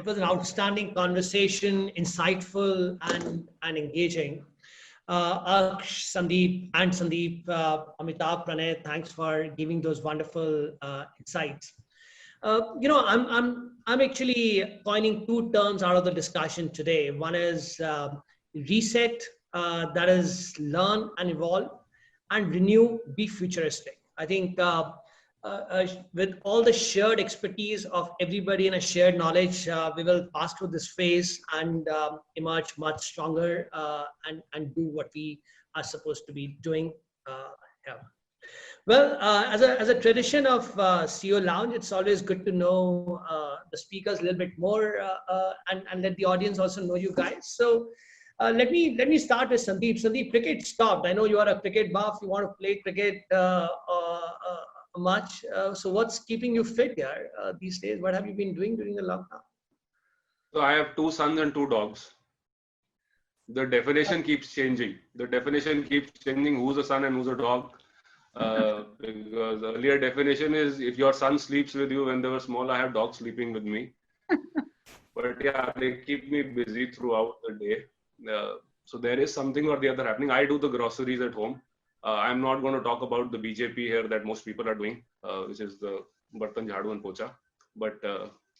It was an outstanding conversation, insightful and engaging. Aksh, Sandeep, Amitabh, Pranay, thanks for giving those wonderful insights. I'm actually coining two terms out of the discussion today. One is reset, that is learn and evolve, and renew, be futuristic. I think with all the shared expertise of everybody and a shared knowledge, we will pass through this phase and emerge much stronger and do what we are supposed to be doing here. Well, as a tradition of CEO Lounge, it's always good to know the speakers a little bit more and let the audience also know you guys. So let me start with Sandeep. Sandeep, cricket stopped. I know you are a cricket buff. You want to play cricket much. So what's keeping you fit here these days? What have you been doing during the lockdown? So I have 2 sons and 2 dogs. The definition keeps changing. The definition keeps changing. Who's a son and who's a dog? Because earlier definition is if your son sleeps with you when they were small, I have dogs sleeping with me. But yeah, they keep me busy throughout the day. So there is something or the other happening. I do the groceries at home. I'm not going to talk about the BJP here that most people are doing, which is the Bartan Jhadu and Pocha. But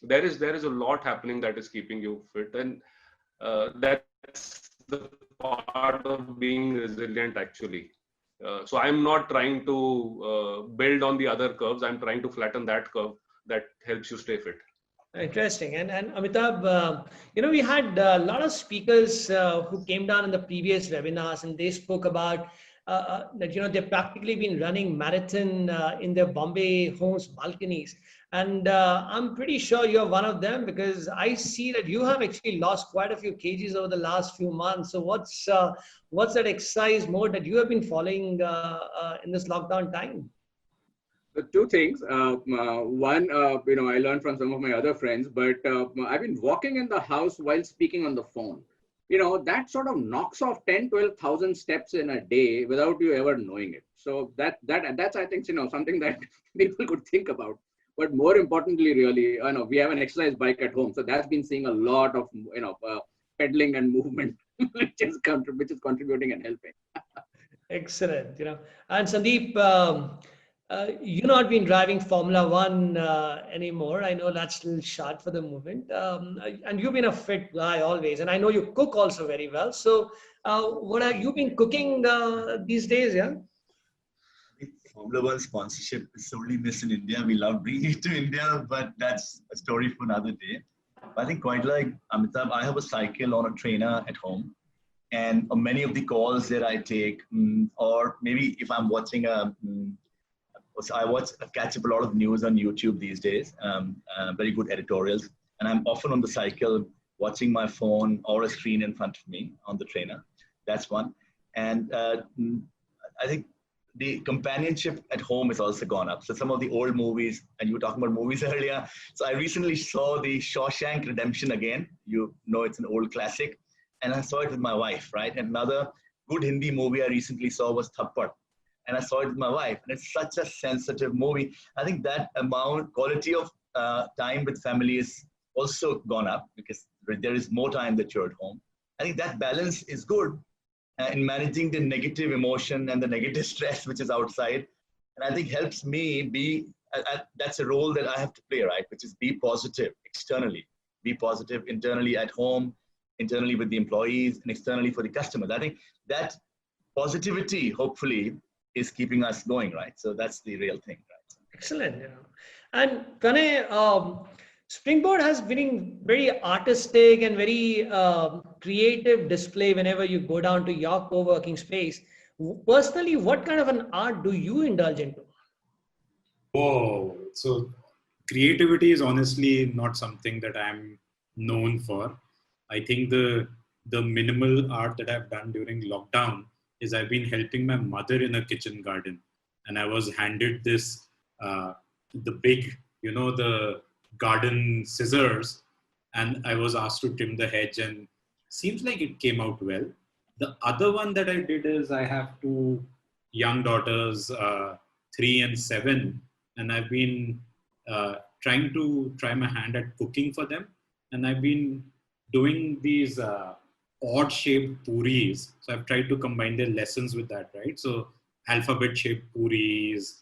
there is a lot happening that is keeping you fit, and that's the part of being resilient actually. So I'm not trying to build on the other curves. I'm trying to flatten that curve that helps you stay fit. Interesting. And Amitabh, we had a lot of speakers who came down in the previous webinars, and they spoke about that, they've practically been running marathon in their Bombay homes balconies. And I'm pretty sure you're one of them, because I see that you have actually lost quite a few kgs over the last few months. So what's that exercise mode that you have been following in this lockdown time? So 2 things. One, I learned from some of my other friends, but I've been walking in the house while speaking on the phone. That sort of knocks off 10, 12,000 steps in a day without you ever knowing it. So that's, I think, something that people could think about. But more importantly, really, we have an exercise bike at home. So that's been seeing a lot of, pedaling and movement, which is contributing and helping. Excellent. And Sandeep, you've not been driving Formula One anymore. I know that's still short for the moment. And you've been a fit guy always. And I know you cook also very well. So what have you been cooking these days, yeah? Formula One sponsorship is solely missed in India. We love bringing it to India, but that's a story for another day. I think quite like Amitabh, I have a cycle on a trainer at home. And on many of the calls that I take, or maybe if I'm watching I catch up a lot of news on YouTube these days, very good editorials. And I'm often on the cycle watching my phone or a screen in front of me on the trainer. That's one. And I think the companionship at home has also gone up. So some of the old movies, and you were talking about movies earlier. So I recently saw the Shawshank Redemption again. It's an old classic. And I saw it with my wife, right? And another good Hindi movie I recently saw was Thappad. And I saw it with my wife. And it's such a sensitive movie. I think that quality of time with family is also gone up because there is more time that you're at home. I think that balance is good in managing the negative emotion and the negative stress which is outside. And I think helps me be, that's a role that I have to play, right? Which is be positive externally, be positive internally at home, internally with the employees, and externally for the customers. I think that positivity, hopefully, is keeping us going, right? So that's the real thing, right? Excellent. And Pranay, Springboard has been very artistic and very creative display whenever you go down to your co-working space. Personally, what kind of an art do you indulge into? Oh, so creativity is honestly not something that I'm known for. I think the minimal art that I've done during lockdown is I've been helping my mother in a kitchen garden. And I was handed this, the big, the garden scissors, and I was asked to trim the hedge, and seems like it came out well. The other one that I did is I have 2 young daughters, 3 and 7, and I've been trying my hand at cooking for them. and I've been doing these odd shaped puris. So I've tried to combine their lessons with that, right? So alphabet shaped puris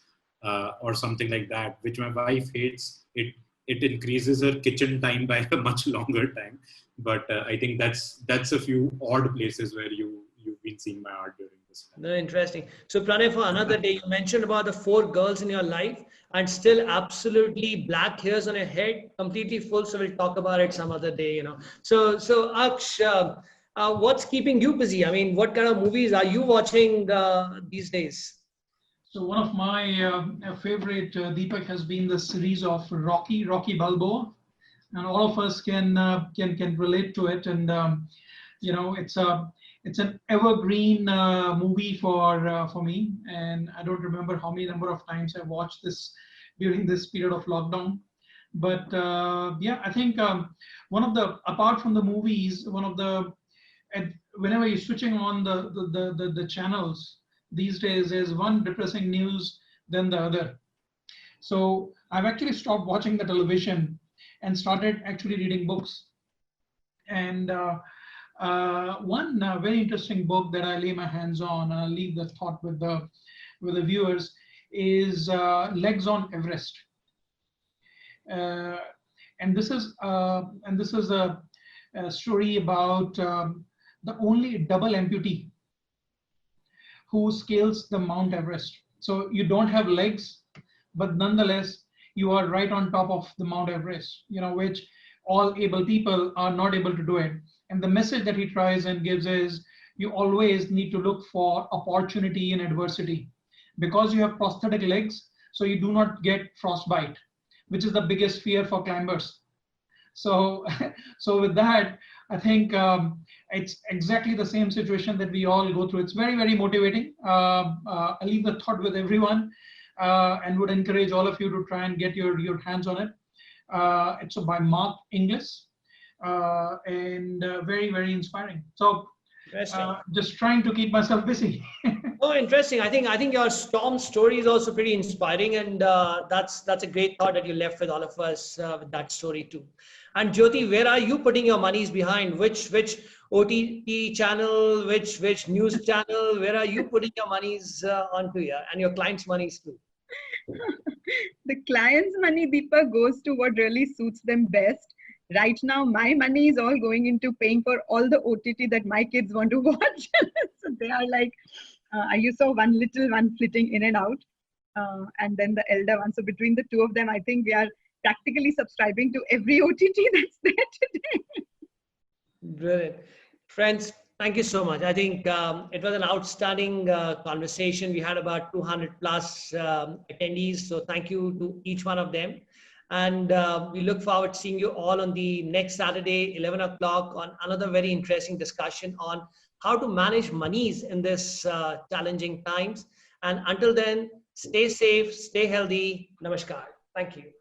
or something like that, which my wife hates. It increases her kitchen time by a much longer time. But I think that's a few odd places where you've been seeing my art during this time. No, interesting. So Pranay, for another day, you mentioned about the 4 girls in your life and still absolutely black hairs on your head, completely full. So we'll talk about it some other day, you know. So Aksh, what's keeping you busy? I mean, what kind of movies are you watching these days? So one of my favorite, Deepak, has been the series of Rocky Balboa, and all of us can relate to it. And it's an evergreen movie for me. And I don't remember how many number of times I watched this during this period of lockdown. But I think apart from the movies, whenever you're switching on the channels these days, is one depressing news than the other. So I've actually stopped watching the television and started actually reading books. And one very interesting book that I lay my hands on, and I'll leave the thought with the viewers, is Legs on Everest. And this is a story about the only double amputee who scales the Mount Everest. So you don't have legs, but nonetheless, you are right on top of the Mount Everest, which all able people are not able to do it. And the message that he tries and gives is, you always need to look for opportunity in adversity. Because you have prosthetic legs, so you do not get frostbite, which is the biggest fear for climbers. So with that, I think it's exactly the same situation that we all go through. It's very, very motivating. I leave the thought with everyone and would encourage all of you to try and get your hands on it. It's by Mark Inglis and very, very inspiring. So just trying to keep myself busy. Oh, interesting. I think your storm story is also pretty inspiring, and that's a great thought that you left with all of us with that story too. And Jyoti, where are you putting your monies behind? Which OTT channel, which news channel? Where are you putting your monies onto here, and your clients' monies too? The client's money, Deepa, goes to what really suits them best. Right now, my money is all going into paying for all the OTT that my kids want to watch. So they are like, you saw one little one flitting in and out, and then the elder one. So between the two of them, I think we are practically subscribing to every OTT that's there today. Brilliant. Friends, thank you so much. I think it was an outstanding conversation. We had about 200 plus attendees. So thank you to each one of them. And we look forward to seeing you all on the next Saturday, 11 o'clock, on another very interesting discussion on how to manage monies in this challenging times. And until then, stay safe, stay healthy. Namaskar. Thank you.